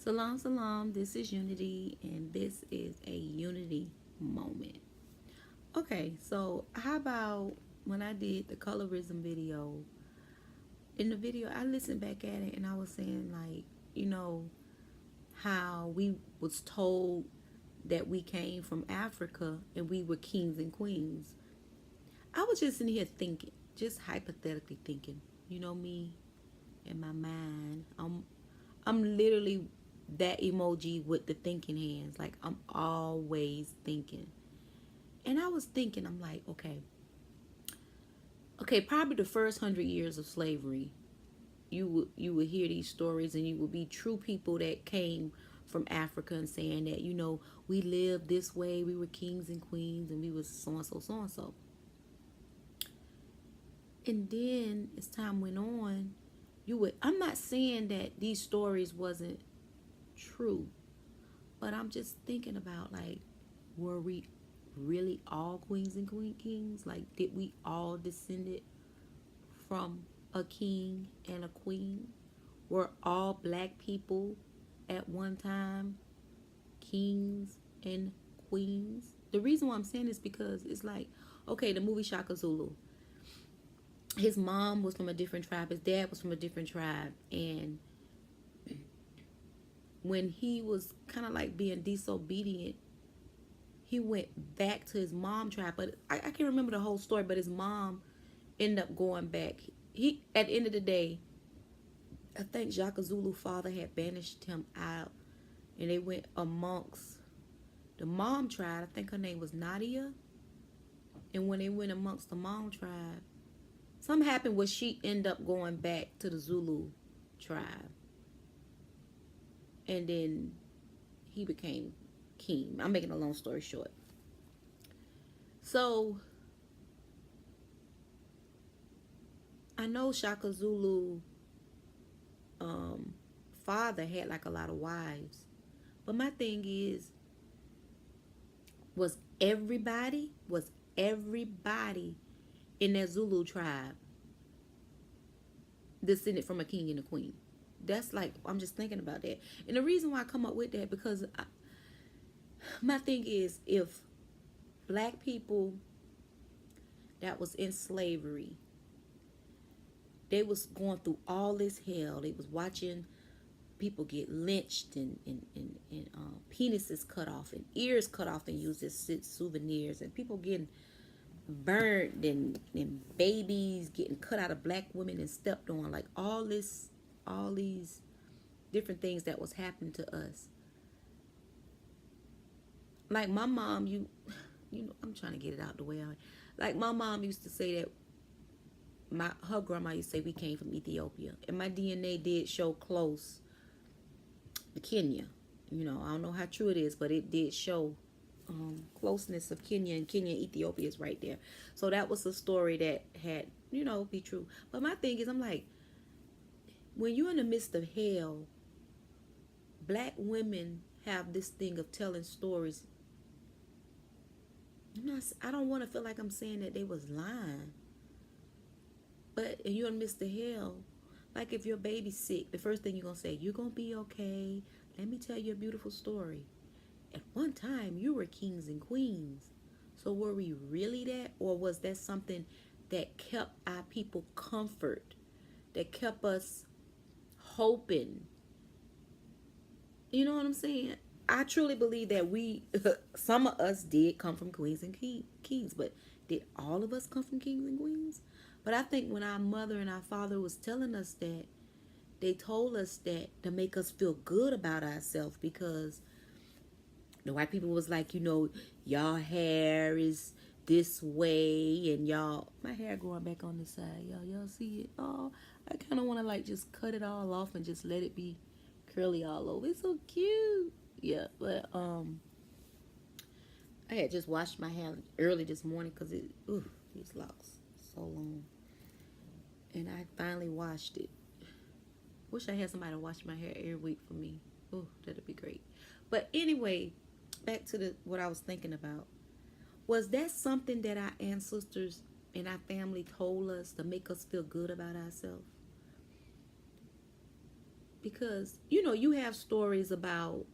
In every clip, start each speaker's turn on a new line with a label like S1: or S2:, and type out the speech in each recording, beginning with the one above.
S1: Salam, salam. This is Unity, and this is a Unity moment. Okay, so how about when I did the colorism video? In the video, I listened back at it, and I was saying like, you know, how we was told that we came from Africa and we were kings and queens. I was just in here thinking, just hypothetically thinking. You know me in my mind. I'm literally that emoji with the thinking hands. Like I'm always thinking. And I was thinking, I'm like, okay, probably the first 100 years of slavery, you would hear these stories, and you would be true people that came from Africa and saying that we lived this way, we were kings and queens, and we was so and so, so and so. And then as time went on, I'm not saying that these stories wasn't true, but I'm just thinking about, like, were we really all queens and kings? Like, did we all descended from a king and a queen? Were all black people at one time kings and queens? The reason why I'm saying this because it's like, okay, the movie Shaka Zulu. His mom was from a different tribe. His dad was from a different tribe. And when he was kind of like being disobedient, he went back to his mom tribe. But I can't remember the whole story, but his mom ended up going back. He, at the end of the day, I think Shaka Zulu's father had banished him out, and they went amongst the mom tribe. I think her name was Nadia. And when they went amongst the mom tribe, something happened where she ended up going back to the Zulu tribe. And then he became king. I'm making a long story short. So I know Shaka Zulu father had like a lot of wives. But my thing is, was everybody in that Zulu tribe descended from a king and a queen? That's like, I'm just thinking about that. And the reason why I come up with that, because my thing is, if black people that was in slavery, they was going through all this hell. They was watching people get lynched and penises cut off and ears cut off and used as souvenirs, and people getting burned, and babies getting cut out of black women and stepped on, like all these different things that was happening to us. Like my mom, I'm trying to get it out the way. Like my mom used to say that her grandma used to say we came from Ethiopia, and my DNA did show close to Kenya. I don't know how true it is, but it did show closeness of Kenya, and Ethiopia is right there. So that was a story that had, be true. But my thing is, I'm like, when you're in the midst of hell, black women have this thing of telling stories. I don't want to feel like I'm saying that they was lying. But you're in the midst of hell. Like if your baby's sick, the first thing you're going to say, you're going to be okay. Let me tell you a beautiful story. At one time, you were kings and queens. So were we really that? Or was that something that kept our people comfort? That kept us hoping? You know what I'm saying? I truly believe that some of us did come from queens and kings. But did all of us come from kings and queens? But I think when our mother and our father was telling us that, they told us that to make us feel good about ourselves, because the white people was like, y'all hair is this way, and my hair growing back on the side. Y'all see it? Oh, I kind of want to like just cut it all off and just let it be curly all over. It's so cute. Yeah, but I had just washed my hair early this morning because these locks so long. And I finally washed it. Wish I had somebody to wash my hair every week for me. Oh, that'd be great. But anyway, back to what I was thinking about. Was that something that our ancestors and our family told us to make us feel good about ourselves? because you know you have stories about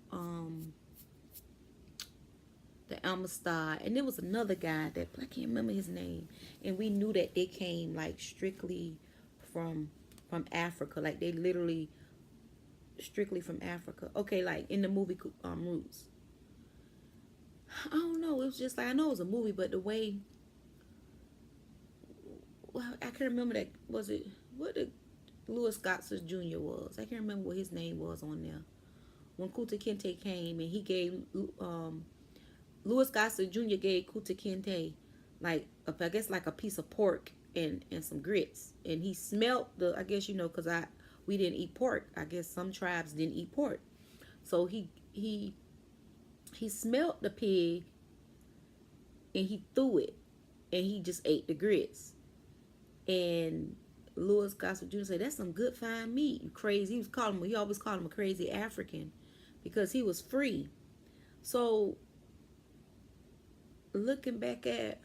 S1: the Amistad, and there was another guy that I can't remember his name, and we knew that they came like strictly from Africa, like they literally strictly from Africa. Okay, like in the movie Roots. I don't know. It was just like I know it was a movie, but the way, well, I can't remember that. Was it what the Louis Gossett Jr. was? I can't remember what his name was on there. When Kuta Kinte came and he gave Louis Gossett Jr. gave Kuta Kinte like I guess like a piece of pork and some grits, and he smelt the, I guess you know because we didn't eat pork. I guess some tribes didn't eat pork, so he smelt the pig and he threw it, and he just ate the grits. And Louis Gossett Jr. said, "That's some good fine meat. You crazy?" He always called him a crazy African because he was free. So looking back at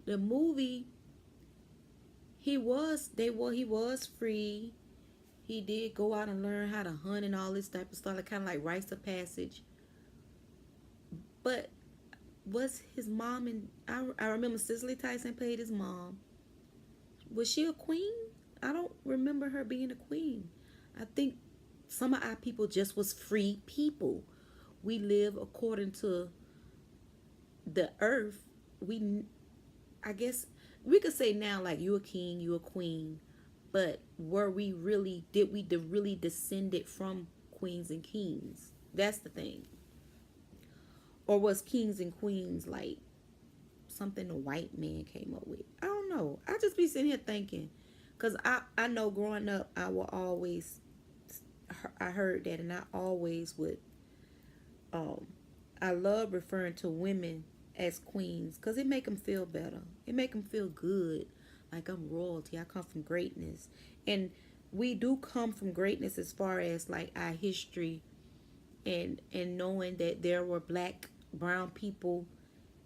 S1: the movie, he was free. He did go out and learn how to hunt and all this type of stuff, like kind of like rites of passage. But was his mom, and I remember Cicely Tyson played his mom. Was she a queen? I don't remember her being a queen. I think some of our people just was free people. We live according to the earth. I guess we could say now like you a king, you a queen, but did we really descended from queens and kings? That's the thing. Or was kings and queens like something the white man came up with? I don't know. I just be sitting here thinking, because I know growing up I heard that, and I always would I love referring to women as queens because it make them feel better. It make them feel good, like I'm royalty. I come from greatness, and we do come from greatness as far as like our history, and knowing that there were black, brown people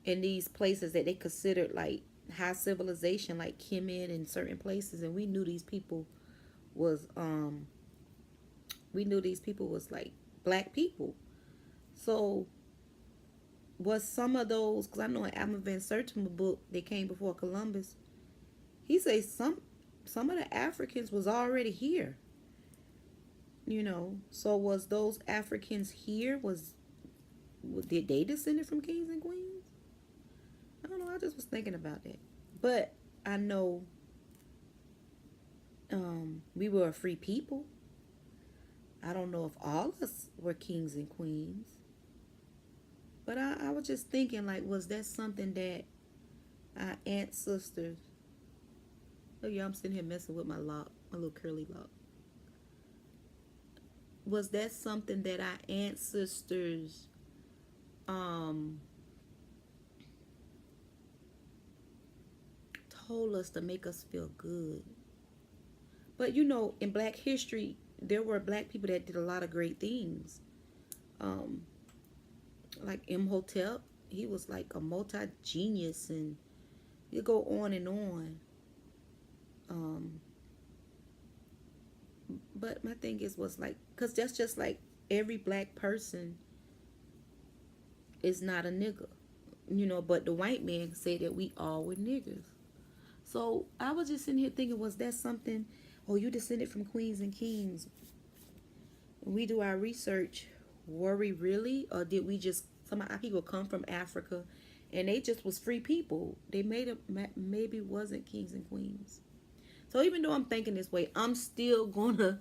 S1: in these places that they considered like high civilization, like Kemet and certain places, and we knew these people was like black people. So was some of those, because I know in Alvin Van Sertima book that came before Columbus, he says some of the Africans was already here. You know, so was those Africans here? Did they descended from kings and queens? I don't know. I just was thinking about that, but I know we were a free people. I don't know if all of us were kings and queens, but I was just thinking, like, was that something that our ancestors? Oh yeah, I'm sitting here messing with my lock, my little curly lock. Was that something that our ancestors um told us to make us feel good? But you know, in Black history, there were black people that did a lot of great things. Um, like Imhotep, he was like a multi genius, and you go on and on. Um, but my thing was like, cause that's just like every black person is not a nigger, you know. But the white man say that we all were niggers. So I was just sitting here thinking, was that something? Oh, you descended from queens and kings. When we do our research, were we really, or did we just, some of our people come from Africa and they just was free people? They maybe wasn't kings and queens. So even though I'm thinking this way, I'm still gonna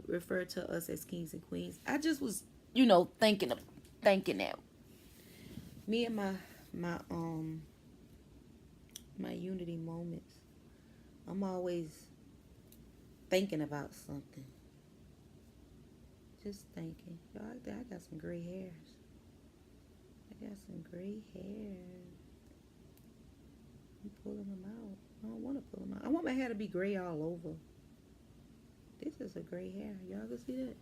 S1: refer to us as kings and queens. I just was, thinking that me and my unity moments, I'm always thinking about something. Just thinking. Y'all, I got some gray hairs. I got some gray hairs. I'm pulling them out. I don't want to pull them out. I want my hair to be gray all over. This is a gray hair. Y'all can see that?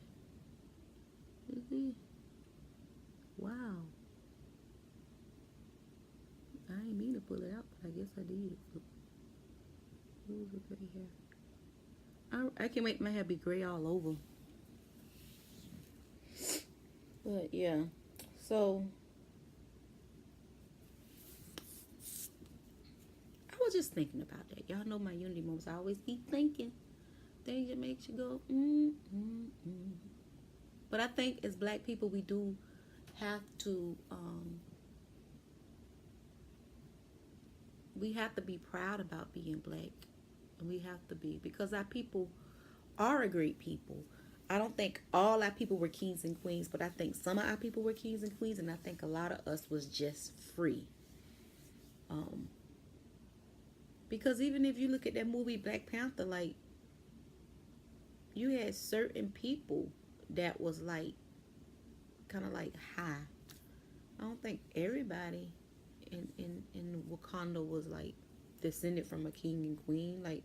S1: You see? Wow. I didn't mean to pull it out, but I guess I did. It was a gray hair. I can't wait. My hair be gray all over. But yeah, so I was just thinking about that. Y'all know my unity moments. I always be thinking things that makes you go mm. But I think as Black people, we do have to we have to be proud about being Black, and we have to be, because our people are a great people. I don't think all our people were kings and queens, but I think some of our people were kings and queens, and I think a lot of us was just free. Um, because even if you look at that movie Black Panther, like, you had certain people that was like kind of like high. I don't think everybody in Wakanda was like descended from a king and queen. Like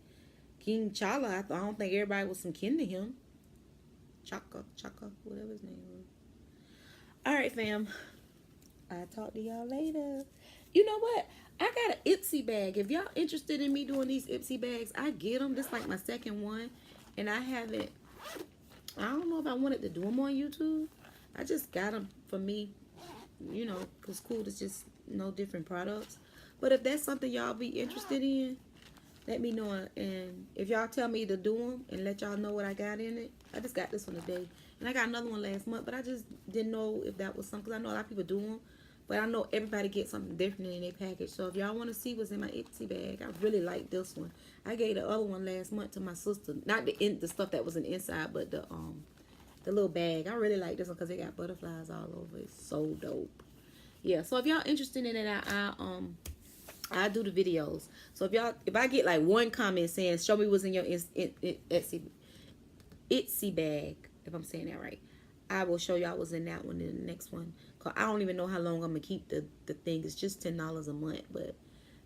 S1: King Chala, I don't think everybody was some kin to him. Chaka, whatever his name was. All right, fam. I'll talk to y'all later. You know what? I got an Ipsy bag. If y'all interested in me doing these Ipsy bags, I get them. This is like my second one. And I haven't, I don't know if I wanted to do them on YouTube. I just got them for me, you know, because cool is just no different products. But if that's something y'all be interested in, let me know. And if y'all tell me to do them and let y'all know what I got in it, I just got this one today. And I got another one last month, but I just didn't know if that was something. Because I know a lot of people do them. But I know everybody gets something different in their package. So if y'all want to see what's in my Ipsy bag, I really like this one. I gave the other one last month to my sister. Not the stuff that was in the inside, but the little bag. I really like this one because it got butterflies all over. It's so dope. Yeah. So if y'all interested in it, I do the videos. So if I get like one comment saying show me what's in your Itsy bag, if I'm saying that right, I will show y'all what's in that one in the next one. Cause I don't even know how long I'm gonna keep the thing. It's just $10 a month, but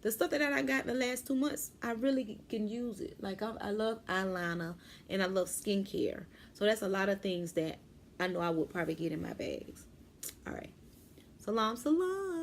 S1: the stuff that I got in the last 2 months, I really can use it. Like I love eyeliner and I love skincare, so that's a lot of things that I know I would probably get in my bags. All right, salam salam.